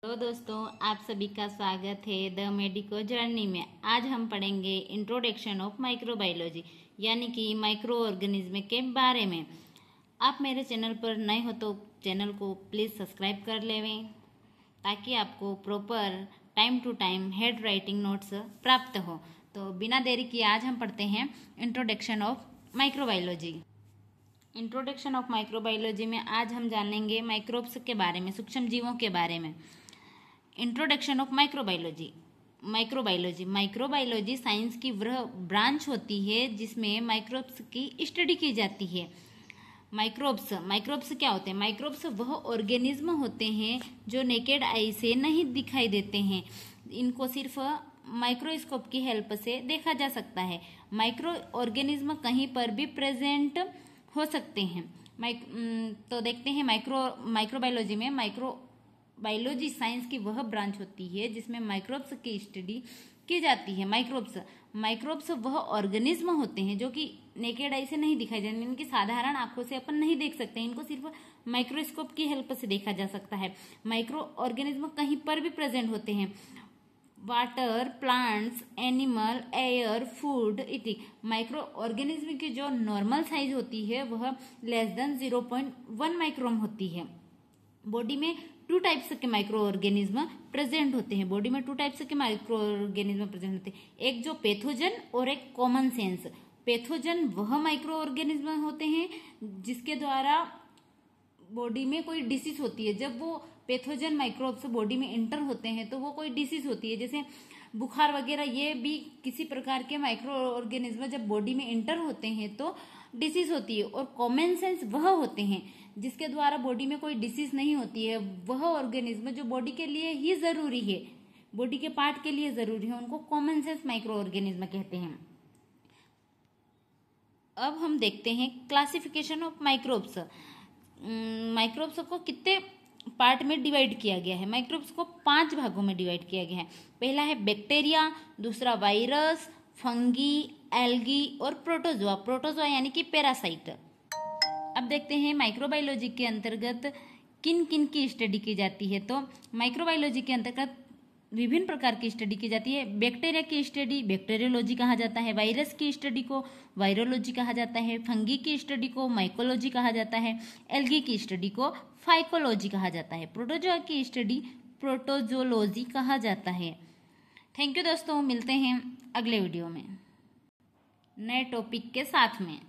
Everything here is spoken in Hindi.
तो दोस्तों, आप सभी का स्वागत है द मेडिको जर्नी में। आज हम पढ़ेंगे इंट्रोडक्शन ऑफ माइक्रोबायोलॉजी यानी कि माइक्रो ऑर्गेनिज्म के बारे में। आप मेरे चैनल पर नए हो तो चैनल को प्लीज़ सब्सक्राइब कर लेवें ताकि आपको proper time to time head writing notes प्राप्त हो। तो बिना देरी किए आज हम पढ़ते हैं introduction of microbiology. Introduction of microbiology में आज हम जानेंगे माइक्रोब्स के बारे में, सूक्ष्म जीवों के बारे में। Introduction of microbiology. Microbiology science की वह ब्रांच होती है जिसमें माइक्रोब्स की स्टडी की जाती है। माइक्रोब्स क्या होते हैं? माइक्रोब्स वह ऑर्गेनिज्म होते हैं जो नेकेड आई से नहीं दिखाई देते हैं। इनको सिर्फ माइक्रोस्कोप की हेल्प से देखा जा सकता है। माइक्रो ऑर्गेनिज्म कहीं पर भी प्रेजेंट हो सकते हैं। तो देखते हैं माइक्रोबायोलॉजी में। माइक्रोबायोलॉजी साइंस की वह ब्रांच होती है जिसमें माइक्रोब्स की स्टडी की जाती है। माइक्रोब्स वह ऑर्गेनिज्म होते हैं जो कि नेकेड आई से नहीं दिखाई जाते, इनकी साधारण आंखों से अपन नहीं देख सकते, इनको सिर्फ माइक्रोस्कोप की हेल्प से देखा जा सकता है। माइक्रो ऑर्गेनिज्म कहीं पर भी प्रेजेंट होते हैं। Water, plants, animal, air, food इति। माइक्रो ऑर्गेनिज्म की जो नॉर्मल साइज होती है वह लेस देन 0.1 माइक्रोन होती है। बॉडी में टू टाइप्स के माइक्रो ऑर्गेनिज्म प्रेजेंट होते हैं। एक जो पैथोजन और एक कॉमन सेंस। पैथोजन वह माइक्रो ऑर्गेनिज्म होते हैं जिसके द्वारा बॉडी में कोई डिसीज होती है। जब वो पैथोजन माइक्रोब्स बॉडी में एंटर होते हैं तो वो कोई डिसीज होती है, जैसे बुखार वगैरह, ये भी किसी प्रकार के माइक्रो ऑर्गेनिज्म जब बॉडी में एंटर होते हैं तो डिसीज होती है। और कॉमन सेंस वह होते हैं जिसके द्वारा बॉडी में कोई डिसीज नहीं होती है। वह ऑर्गेनिज्म जो बॉडी के लिए ही जरूरी है, बॉडी के पार्ट के लिए जरूरी है, उनको कॉमन सेंस माइक्रो ऑर्गेनिज्म कहते हैं। अब हम देखते हैं क्लासिफिकेशन ऑफ माइक्रोब्स। माइक्रोब्स को कितने पार्ट में डिवाइड किया गया है? माइक्रोब्स को 5 भागों में डिवाइड किया गया है। पहला है बैक्टीरिया, दूसरा वायरस, फंगी, एल्गी और प्रोटोजोआ यानी कि पैरासाइट। अब देखते हैं माइक्रोबायोलॉजी के अंतर्गत किन किन की स्टडी की जाती है। तो माइक्रोबायोलॉजी के अंतर्गत विभिन्न प्रकार की स्टडी की जाती है। बैक्टीरिया की स्टडी बैक्टीरियोलॉजी कहा जाता है, वायरस की स्टडी को वायरोलॉजी कहा जाता है, फंगी की स्टडी को माइकोलॉजी कहा जाता है, एल्गी की स्टडी को फाइकोलॉजी कहा जाता है, प्रोटोजोआ की स्टडी प्रोटोजोलॉजी कहा जाता है। थैंक यू दोस्तों, मिलते हैं अगले वीडियो में नए टॉपिक के साथ में।